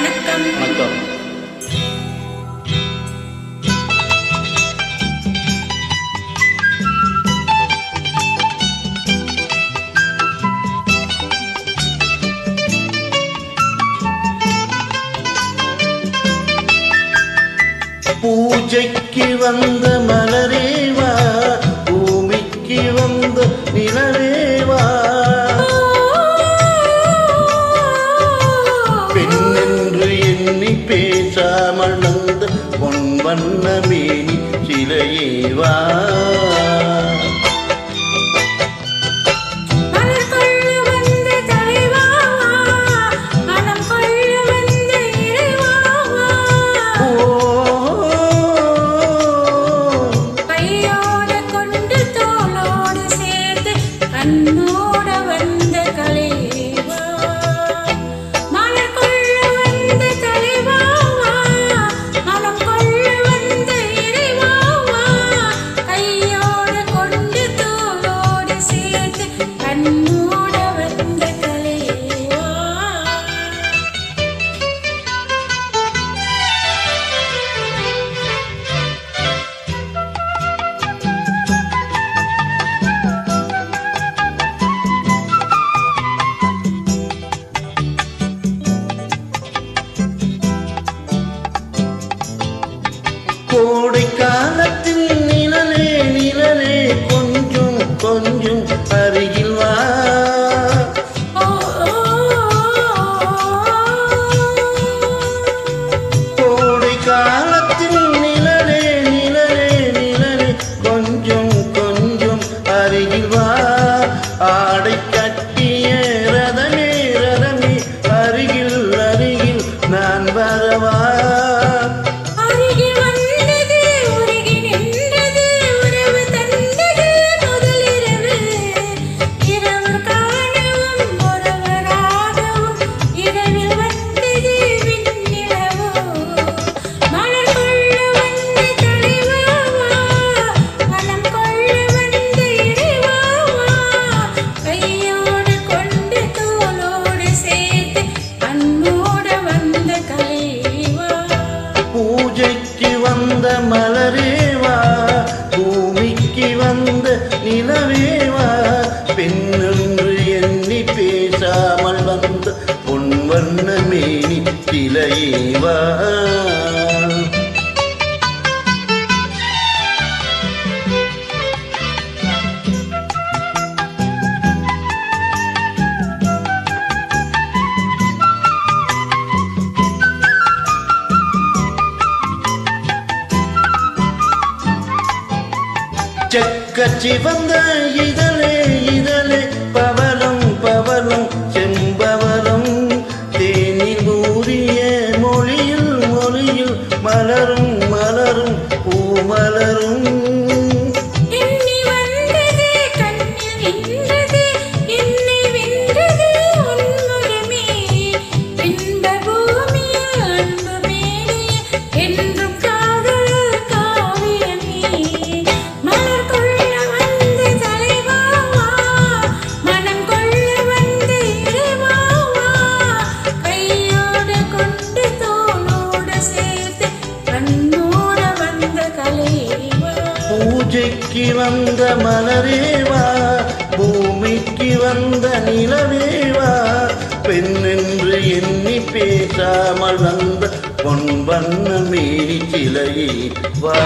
வணக்கம். வணக்கம். பூஜைக்கு வந்த மலரேவா, பூமிக்கு வந்த நிலவேவா, பெண்ணென்று எண்ணி பேசாமல் வந்த பொன் வண்ண மேனி சிலையேவா, கோடை காலத்தில் நிழலே நிழலே கொஞ்சம் கொஞ்சம் அருகில் வா, கோடை காலத்தில் நிழலே நிழலே நிழலே கொஞ்சம் கொஞ்சம் அருகில் வா, ஆடை கட்டிய ரதமே ரதமே அருகில் அருகில் நான் வரவா, வந்த மலரேவா, பூமிக்கு வந்த நிலவேவா, பெண்ணென்று எண்ணி பேசாமல் வந்த பொன் வண்ண மேனி சிலையேவா, செக்கச்சிவந்த இதழே இதழே பவளம் பவளம் செம்பவளம், தேனில் ஊறிய மொழியில் மொழியில் மலரும் மலரும் பூமலரும், பூஜைக்கு வந்த மலரேவா, பூமிக்கு வந்த நிலவேவா, பெண்ணென்று எண்ணி பேசாமல் வந்த பொன் வண்ண மேனி சிலையே வா.